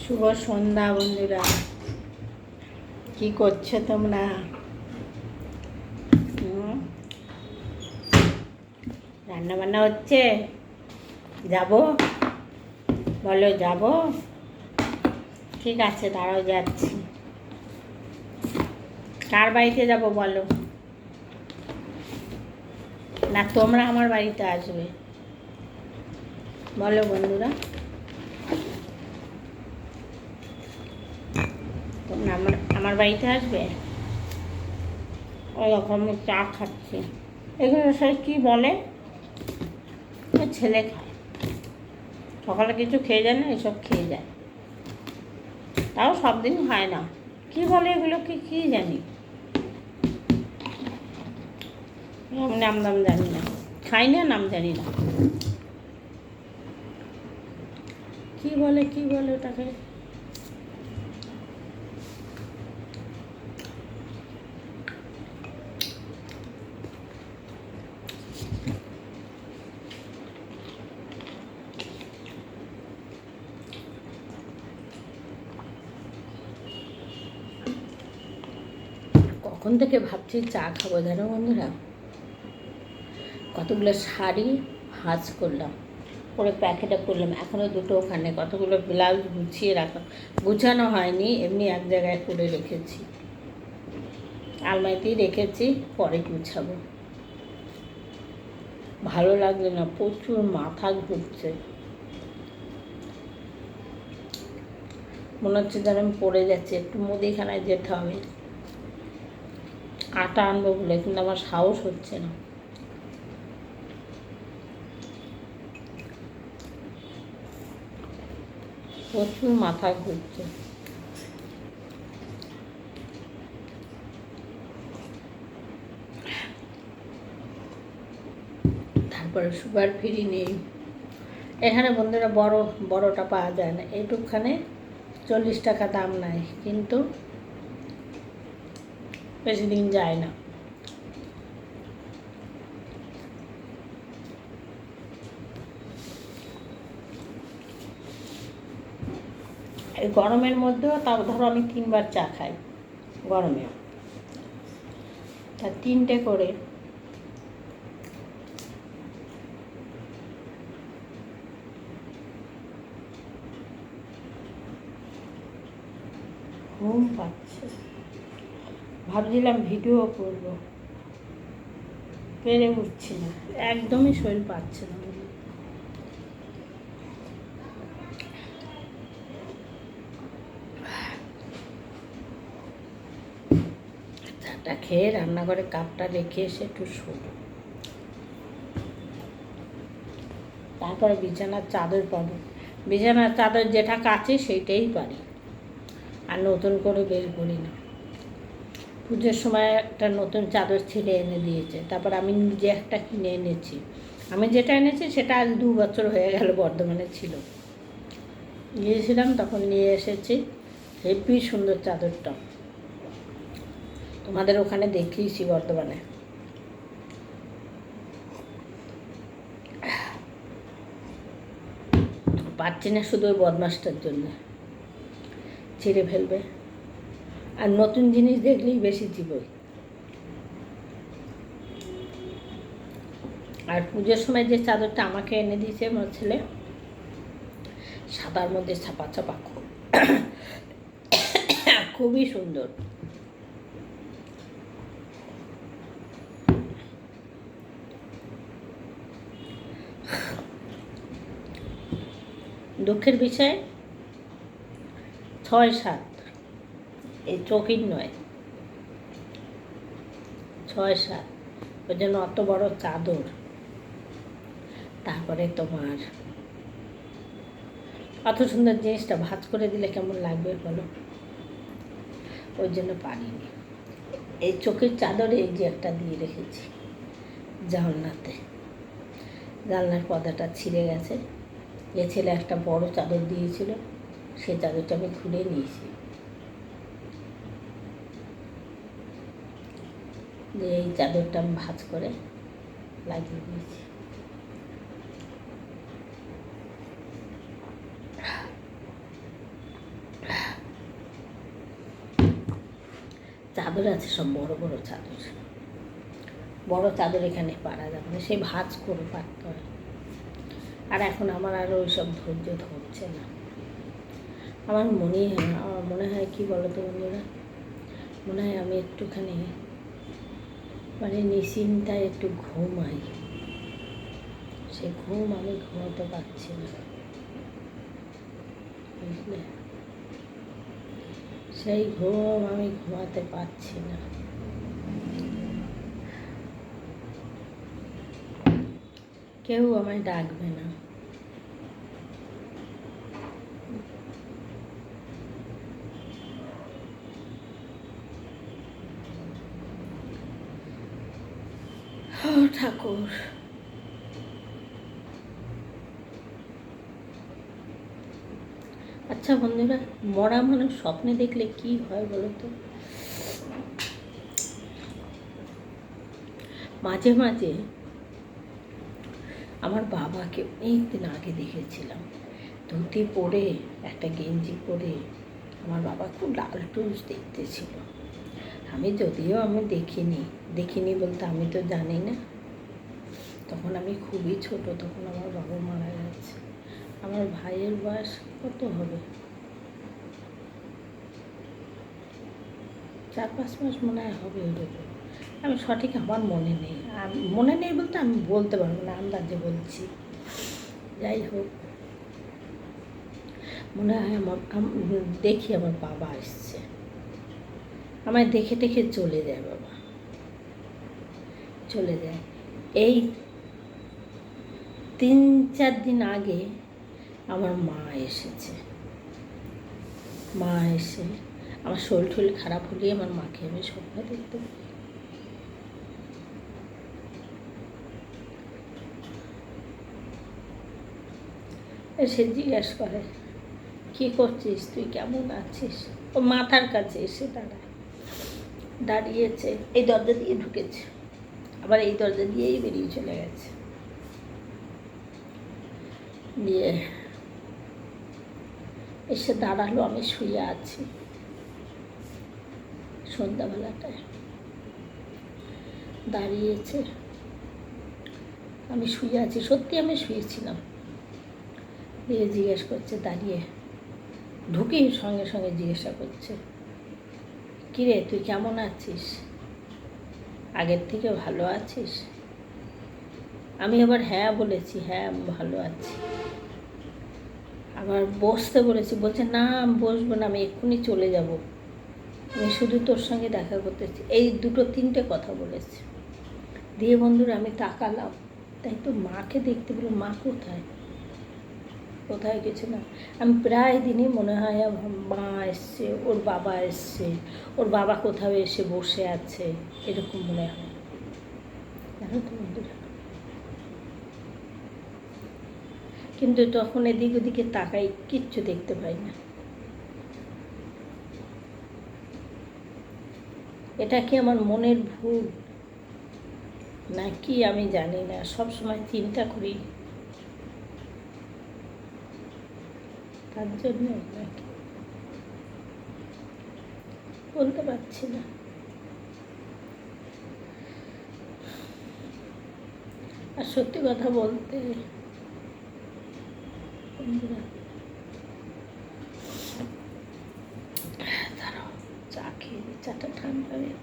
শুভ সন্ধ্যা বন্ধুরা, কি করছো তোমরা? রান্না বান্না হচ্ছে? যাব? বলো যাব? ঠিক আছে, দাঁড়াও যাচ্ছি। কার বাড়িতে যাব বলো? না তোমরা আমার বাড়িতে আসবে? বলো বন্ধুরা, তোমরা আমার বাড়িতে আসবে? ওই রকম আমি চা খাচ্ছি। এগুলো সে কী বলে, ছেলে খায়, সকালে কিছু খেয়ে যায় না, এসব খেয়ে যায়। তাও সব দিন হয় না। কি বলে এগুলোকে, কী জানি, নাম দাম জানি না, খাই না, নাম জানি না। কি বলে ওটাকে? কখন থেকে ভাবছি চা খাবো, জানো বন্ধুরা। কতগুলো শাড়ি ভাঁজ করলাম, করে প্যাকেটে করলাম, এখনও দুটো ওখানে, কতগুলো ব্লাউজ গুছিয়ে রাখলাম, গুছানো হয়নি, এমনি এক জায়গায় করে রেখেছি, আলমারিতেই রেখেছি, পরে গুছাবো। ভালো লাগছে না, প্রচুর মাথা ঘুরছে, মনে হচ্ছে যেন আমি পড়ে যাচ্ছি। একটু মুদিখানায় যেতে হবে, আটা আনবো বলে, কিন্তু আমার সাহস হচ্ছে না। প্রচুর মাথা ঘুরছে। তারপরে সুগার ফ্রি নেই এখানে বন্ধুরা, বড়টা পাওয়া যায় না, এইটুকখানে 40 টাকা দাম নেয়, কিন্তু বেশি দিন যায় না। এই গরমের মধ্যেও তাও ধরো আমি 3বার চা খাই গরমে, তা 3টে করে। ঘুম পাচ্ছে, ভাবছিলাম ভিডিও করব, পেরে উঠছি না, একদমই শরীর পাচ্ছে না। চাটা খেয়ে রান্নাঘরে কাপটা রেখে এসে একটু শোবো, তারপরে বিছানার চাদর পাবো। বিছানার চাদর যেটা কাছে সেইটাই পারি, আর নতুন করে বের করি না। পুজোর সময় একটা নতুন চাদর ছেলে এনে দিয়েছে, তারপর আমি নিজে একটা কিনে এনেছি। আমি যেটা এনেছি সেটা আজ 2 বছর হয়ে গেল, বর্ধমানে ছিল, গিয়েছিলাম তখন নিয়ে এসেছি। হেবি সুন্দর চাদরটা, তোমাদের ওখানে দেখিয়েছি বর্ধমানে। পাচ্ছি না শুধু ওই বদমাসটার জন্য, ছিঁড়ে ফেলবে, আর নতুন জিনিস দেখলেই বেশি চিবই। আর পুজোর সময় যে চাদরটা আমাকে এনে দিয়েছে আমার ছেলে, সাদার মধ্যে ছাপা ছাপা, খুবই সুন্দর। দুঃখের বিষয় 6-7, এই চকির নয়, 6-7, ওই জন্য অত বড় চাদর। তারপরে তোমার অত সুন্দর জিনিসটা ভাঁজ করে দিলে কেমন লাগবে বলো, ওই জন্য পারিনি। এই চোখের চাদরে এই যে একটা দিয়ে রেখেছি জানলাতে, জানলার পর্দাটা ছিঁড়ে গেছে, এ ছেলে একটা বড় চাদর দিয়েছিল, সেই চাদরটা আমি খুলে নিয়েছি, দিয়ে এই চাদরটা আমি ভাঁজ করে লাগিয়ে দিয়েছি। চাদর আছে, সব বড় বড় চাদর। বড় চাদর এখানে পারা যাবে না, সেই ভাঁজ করে পারতে হয়। আর এখন আমার আর ওই সব ধৈর্য ধরছে না। আমার মনে হয় কি বলতো বন্ধুরা, মনে হয় আমি একটুখানি মানে নিশ্চিন্তায় একটু ঘুমাই, সে ঘুম আমি ঘুমাতে পারছি না, বুঝলে? সেই ঘুম আমি ঘুমাতে পারছি না। কেউ আমায় ডাকবে না। ঠাকুর, আচ্ছা বন্ধুরা, মরা মানুষ স্বপ্নে দেখলে কি হয় বলো তো? মাঝে মাঝে আমার বাবাকে অনেকদিন আগে দেখেছিলাম, ধুতি পরে একটা গেঞ্জি পরে। আমার বাবা খুব লালটুস দেখতে ছিল। আমি দেখিনি বলতে আমি তো জানি না, তখন আমি খুবই ছোট, তখন আমার বাবা মারা গেছে। আমার ভাইয়ের বয়স কত হবে, 4-5 মাস মনে হয় হবে ওরকম। আমি সঠিক আমার মনে নেই, মনে নেই বলতে আমি বলতে পারবো না, আন্দাজে বলছি। যাই হোক, মনে হয় দেখি আমার বাবা এসছে, আমায় দেখে দেখে চলে যায় বাবা, চলে যায়। এই 3-4 দিন আগে আমার মা এসেছে। মা এসে আমার শরীর খারাপ হলেই আমার মাকে আমি স্বপ্ন দেখতে পাই। এসে জিজ্ঞেস করে, কী করছিস তুই, কেমন আছিস? ও মাথার কাছে এসে দাঁড়িয়েছে, এই দরজা দিয়ে ঢুকেছে, আবার এই দরজা দিয়েই বেরিয়ে চলে গেছে। দিয়ে এসে দাঁড়ালো, আমি শুয়ে আছি সন্ধ্যাবেলাটায়, দাঁড়িয়েছে, আমি শুয়ে আছি, সত্যি আমি শুয়েছিলাম। দিয়ে জিজ্ঞেস করছে, দাঁড়িয়ে ঢুকি সঙ্গে সঙ্গে জিজ্ঞাসা করছে, কিরে তুই কেমন আছিস, আগের থেকে ভালো আছিস? আমি আবার হ্যাঁ বলেছি, হ্যাঁ ভালো আছি। আবার বসতে বলেছি, বলছে না বসবো না, আমি এক্ষুনি চলে যাব, আমি শুধু তোর সঙ্গে দেখা করতেছি। এই 2-3টে কথা বলেছে। দিয়ে বন্ধুরা আমি তাকালাম, তাই তো মাকে দেখতে পেলাম, মা কোথায় গেছে না। আমি প্রায় দিনই মনে হয় মা এসছে, ওর বাবা এসছে, ওর বাবা কোথাও এসে বসে আছে, এরকম মনে হয়, জানো তো বন্ধুরা। কিন্তু তখন এদিক ওদিকে তাকাই, কিচ্ছু দেখতে পাই না। এটা কি আমার মনের ভুল নাকি আমি জানি না, সব সময় চিন্তা করি তার জন্য নাকি বলতে পারছি না। আর সত্যি কথা বলতে বন্ধুরা, দাঁড়াও চা খেয়ে, চাটা ঠান্ডা হয়ে